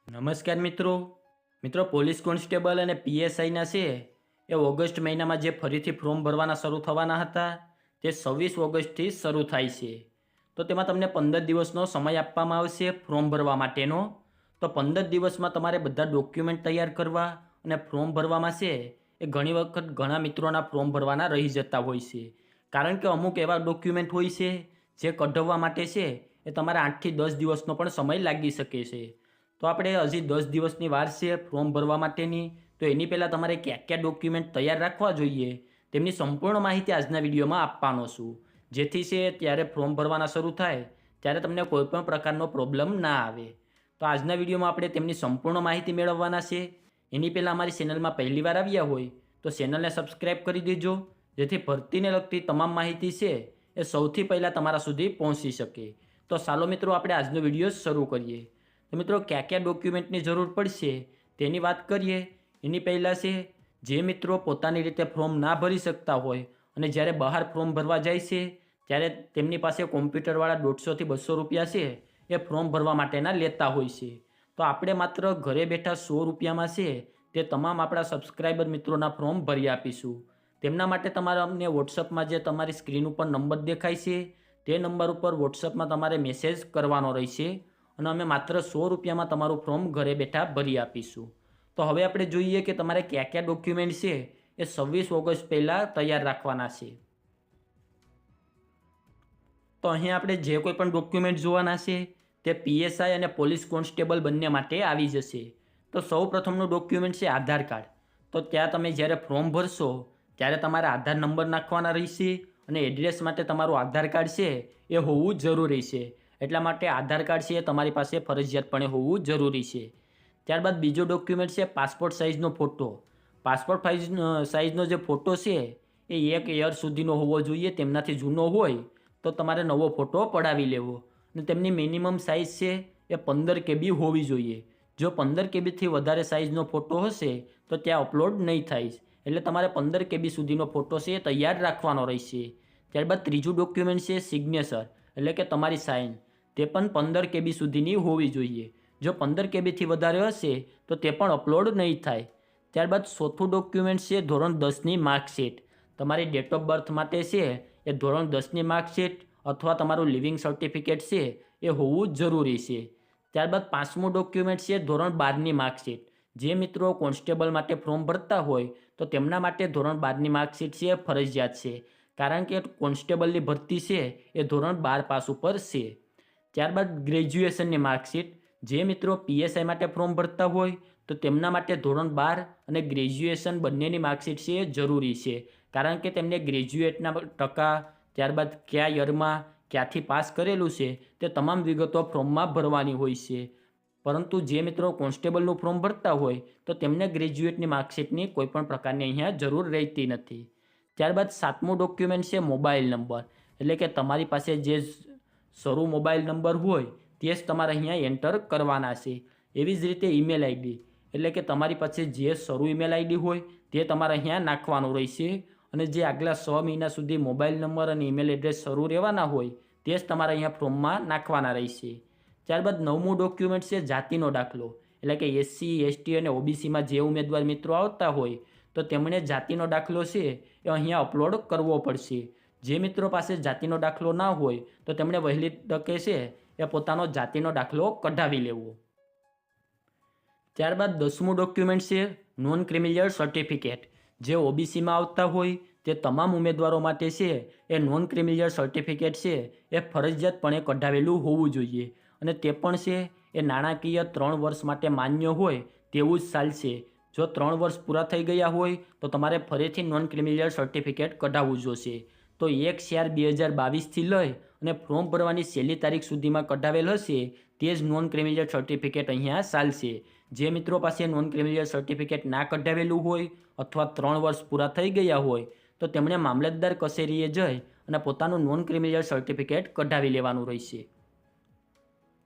નમસ્કાર મિત્રો police constable અને પીએસઆઈના છે એ ઓગસ્ટ મહિનામાં જે ફરીથી ફોર્મ ભરવાના શરૂ થવાના હતા તે 26 ઓગસ્ટથી શરૂ થાય છે. તો તેમાં તમને 15 દિવસનો સમય આપવામાં આવશે ફોર્મ ભરવા માટેનો. તો 15 દિવસમાં તમારે બધા ડોક્યુમેન્ટ તૈયાર કરવા અને ફોર્મ ભરવામાં છે એ ઘણી વખત ઘણા મિત્રોના ફોર્મ ભરવાના રહી જતા હોય છે, કારણ કે અમુક એવા ડોક્યુમેન્ટ હોય છે જે કઢાવવા માટે છે એ તમારે 8 થી 10 દિવસનો પણ સમય લાગી શકે છે. તો આપણે હજી 10 દિવસની વાર છે ફોર્મ ભરવા માટેની. તો એની પહેલાં તમારે કયા ડોક્યુમેન્ટ તૈયાર રાખવા જોઈએ તેમની સંપૂર્ણ માહિતી આજના વિડીયોમાં આપવાનો છું, જેથી છે ત્યારે ફોર્મ ભરવાના શરૂ થાય ત્યારે તમને કોઈપણ પ્રકારનો પ્રોબ્લેમ ના આવે. તો આજના વિડીયોમાં આપણે તેમની સંપૂર્ણ માહિતી મેળવવાના છે. એની પહેલાં અમારી ચેનલમાં પહેલી વાર આવ્યા હોય તો ચેનલને સબસ્ક્રાઈબ કરી દેજો, જેથી ભરતીને લગતી તમામ માહિતી છે એ સૌથી પહેલાં તમારા સુધી પહોંચી શકે. તો ચાલો મિત્રો આપણે આજનો વિડીયો શરૂ કરીએ. તો મિત્રો કયા ડોક્યુમેન્ટની જરૂર પડશે તેની વાત કરીએ. એની પહેલાં છે જે મિત્રો પોતાની રીતે ફોર્મ ના ભરી શકતા હોય અને જ્યારે બહાર ફોર્મ ભરવા જાય છે ત્યારે તેમની પાસે કોમ્પ્યુટરવાળા 150 થી 200 રૂપિયા છે એ ફોર્મ ભરવા માટેના લેતા હોય છે. તો આપણે માત્ર ઘરે બેઠા 100 રૂપિયામાં છે તે તમામ આપણા સબસ્ક્રાઈબર મિત્રોના ફોર્મ ભરી આપીશું. તેમના માટે તમારે અમને વોટ્સઅપમાં જે તમારી સ્ક્રીન ઉપર નંબર દેખાય છે તે નંબર ઉપર વોટ્સઅપમાં તમારે મેસેજ કરવાનો રહેશે અને અમે માત્ર 100 રૂપિયામાં તમારું ફોર્મ ઘરે બેઠા ભરી આપીશું. તો હવે આપણે જોઈએ કે તમારે કયા ડોક્યુમેન્ટ છે એ 26 ઓગસ્ટ પહેલાં તૈયાર રાખવાના છે. તો અહીં આપણે જે કોઈ પણ ડોક્યુમેન્ટ જોવાના છે તે પીએસઆઈ અને પોલીસ કોન્સ્ટેબલ બંને માટે આવી જશે. તો સૌ પ્રથમનું ડોક્યુમેન્ટ છે આધાર કાર્ડ. તો ત્યાં તમે જ્યારે ફોર્મ ભરશો ત્યારે તમારે આધાર નંબર નાખવાના રહેશે અને એડ્રેસ માટે તમારું આધાર કાર્ડ છે એ હોવું જરૂરી છે. એટલા માટે આધાર કાર્ડ છે એ તમારી પાસે ફરજિયાતપણે હોવું જરૂરી છે. ત્યારબાદ બીજો ડોક્યુમેન્ટ છે પાસપોર્ટ સાઇઝનો ફોટો. પાસપોર્ટ સાઇઝનો જે ફોટો છે એ 1 યર સુધીનો હોવો જોઈએ. તેમનાથી જૂનો હોય તો તમારે નવો ફોટો પડાવી લેવો અને તેમની મિનિમમ સાઇઝ છે એ 15 KB હોવી જોઈએ. જો 15 KBથી વધારે સાઇઝનો ફોટો હશે તો ત્યાં અપલોડ નહીં થાય, એટલે તમારે 15 KB સુધીનો ફોટો છે એ તૈયાર રાખવાનો રહેશે. ત્યારબાદ ત્રીજું ડોક્યુમેન્ટ છે સિગ્નેચર, એટલે કે તમારી સાઇન. તે પણ 15 KB સુધીની હોવી જોઈએ. જો 15 KBથી વધારે હશે તો તે પણ અપલોડ નહીં થાય. ત્યારબાદ ચોથું ડોક્યુમેન્ટ છે ધોરણ 10ની માર્કશીટ. તમારી ડેટ ઓફ બર્થ માટે છે એ ધોરણ 10ની માર્કશીટ અથવા તમારું લિવિંગ સર્ટિફિકેટ છે એ હોવું જરૂરી છે. ત્યારબાદ પાંચમું ડોક્યુમેન્ટ છે ધોરણ 12ની માર્કશીટ. જે મિત્રો કોન્સ્ટેબલ માટે ફોર્મ ભરતા હોય તો તેમના માટે ધોરણ 12ની માર્કશીટ છે એ ફરજિયાત છે, કારણ કે કોન્સ્ટેબલની ભરતી છે એ ધોરણ 12 પાસ ઉપર છે. ત્યારબાદ ગ્રેજ્યુએશનની માર્કશીટ. જે મિત્રો પીએસઆઈ માટે ફોર્મ ભરતા હોય તો તેમના માટે ધોરણ 12 અને ગ્રેજ્યુએશન બંનેની માર્કશીટ છે એ જરૂરી છે, કારણ કે તેમને ગ્રેજ્યુએટના ટકા, ત્યારબાદ કયા યરમાં ક્યાંથી પાસ કરેલું છે તે તમામ વિગતો ફોર્મમાં ભરવાની હોય છે. પરંતુ જે મિત્રો કોન્સ્ટેબલનું ફોર્મ ભરતા હોય તો તેમને ગ્રેજ્યુએટની માર્કશીટની કોઈપણ પ્રકારની અહીંયા જરૂર રહેતી નથી. ત્યારબાદ સાતમું ડોક્યુમેન્ટ છે મોબાઈલ નંબર, એટલે કે તમારી પાસે જે શરૂ મોબાઈલ નંબર હોય તે જ તમારે અહીંયા એન્ટર કરવાના છે. એવી જ રીતે ઈમેલ આઈડી, એટલે કે તમારી પાસે જે શરૂ ઈમેલ આઈડી હોય તે તમારે અહીંયા નાખવાનું રહેશે અને જે આગલા 6 મહિના સુધી મોબાઈલ નંબર અને ઈમેલ એડ્રેસ શરૂ રહેવાના હોય તે જ તમારે અહીંયા ફોર્મમાં નાખવાના રહેશે. ત્યારબાદ નવમું ડોક્યુમેન્ટ છે જાતિનો દાખલો, એટલે કે SC ST અને OBCમાં જે ઉમેદવાર મિત્રો આવતા હોય તો તેમણે જાતિનો દાખલો છે એ અહીંયા અપલોડ કરવો પડશે. જે મિત્રો પાસે જાતિનો દાખલો ના હોય તો તેમણે વહેલી તકે છે એ પોતાનો જાતિનો દાખલો કઢાવી લેવો. ત્યારબાદ 10મું ડોક્યુમેન્ટ છે નોન ક્રિમિનલ સર્ટિફિકેટ. જે OBCમાં આવતા હોય તે તમામ ઉમેદવારો માટે છે એ નોન ક્રિમિનલ સર્ટિફિકેટ છે એ ફરજિયાતપણે કઢાવેલું હોવું જોઈએ અને તે પણ છે એ નાણાકીય 3 વર્ષ માટે માન્ય હોય તેવું જ ચાલશે. જો 3 વર્ષ પૂરા થઈ ગયા હોય તો તમારે ફરીથી નોન ક્રિમિનલ સર્ટિફિકેટ કઢાવવું જોશે. તો 1/4/2022થી લઈ અને ફોર્મ ભરવાની છેલ્લી તારીખ સુધીમાં કઢાવેલ હશે તે જ નોન ક્રિમિનલ સર્ટિફિકેટ અહીંયા ચાલશે. જે મિત્રો પાસે નોન ક્રિમિનલ સર્ટિફિકેટ ના કઢાવેલું હોય અથવા 3 વર્ષ પૂરા થઈ ગયા હોય તો તેમણે મામલતદાર કચેરીએ જઈ અને પોતાનું નોન ક્રિમિનલ સર્ટિફિકેટ કઢાવી લેવાનું રહેશે.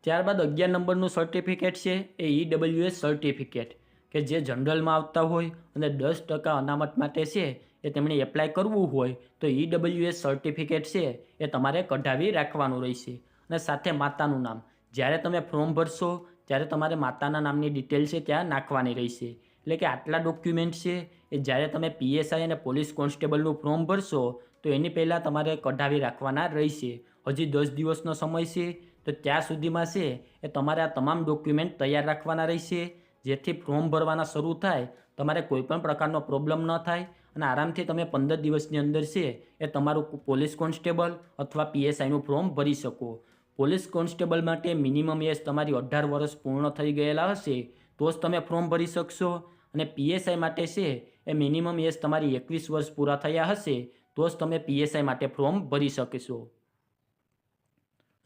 ત્યારબાદ 11 નંબરનું સર્ટિફિકેટ છે એ EWS સર્ટિફિકેટ, કે જે જનરલમાં આવતા હોય અને 10% અનામત માટે છે એ તેમણે એપ્લાય કરવું હોય તો EWS સર્ટિફિકેટ છે એ તમારે કઢાવી રાખવાનું રહેશે. અને સાથે માતાનું નામ. જ્યારે તમે ફોર્મ ભરશો ત્યારે તમારે માતાના નામની ડિટેલ છે ત્યાં નાખવાની રહેશે. એટલે કે આટલા ડોક્યુમેન્ટ છે એ જ્યારે તમે પીએસઆઈ અને પોલીસ કોન્સ્ટેબલનું ફોર્મ ભરશો તો એની પહેલાં તમારે કઢાવી રાખવાના રહેશે. હજી 10 દિવસનો સમય છે, તો ત્યાં સુધીમાં છે એ તમારે આ તમામ ડોક્યુમેન્ટ તૈયાર રાખવાના રહેશે, જેથી ફોર્મ ભરવાના શરૂ થાય તમારે કોઈપણ પ્રકારનો પ્રોબ્લેમ ન થાય અને આરામથી તમે 15 દિવસની અંદર છે એ તમારું પોલીસ કોન્સ્ટેબલ અથવા પીએસઆઈનું ફોર્મ ભરી શકો. પોલીસ કોન્સ્ટેબલ માટે મિનિમમ એજ તમારી 18 વર્ષ પૂર્ણ થઈ ગયેલા હશે તો જ તમે ફોર્મ ભરી શકશો, અને પીએસઆઈ માટે છે એ મિનિમમ એજ તમારી 21 વર્ષ પૂરા થયા હશે તો જ તમે પીએસઆઈ માટે ફોર્મ ભરી શકશો.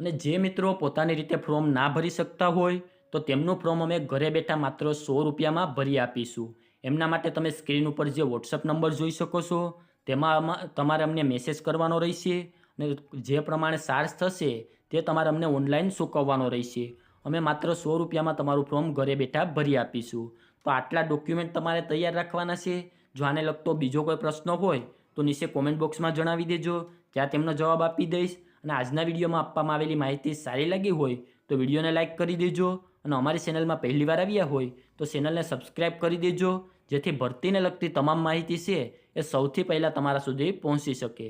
અને જે મિત્રો પોતાની રીતે ફોર્મ ના ભરી શકતા હોય તો તેમનું ફોર્મ અમે ઘરે બેઠા માત્ર 100 રૂપિયામાં ભરી આપીશું. એમના માટે તમે સ્ક્રીન ઉપર જે વોટ્સઅપ નંબર જોઈ શકો છો તેમાં તમારે અમને મેસેજ કરવાનો રહેશે, અને જે પ્રમાણે ચાર્જ થશે તે તમારે અમને ઓનલાઈન ચૂકવવાનો રહેશે. અમે માત્ર 100 રૂપિયામાં તમારું ફોર્મ ઘરે બેઠા ભરી આપીશું. તો આટલા ડોક્યુમેન્ટ તમારે તૈયાર રાખવાના છે. જો આને લગતો બીજો કોઈ પ્રશ્ન હોય તો નીચે કોમેન્ટ બોક્સમાં જણાવી દેજો, ત્યાં તેમનો જવાબ આપી દઈશ. અને આજના વિડીયોમાં આપવામાં આવેલી માહિતી સારી લાગી હોય તો વિડીયોને લાઇક કરી દેજો, અને અમારી ચેનલમાં પહેલીવાર આવ્યા હોય તો ચેનલને સબસ્ક્રાઈબ કરી દેજો, જેથી ભરતીને લગતી તમામ માહિતી છે એ સૌથી પહેલાં તમારા સુધી પહોંચી શકે.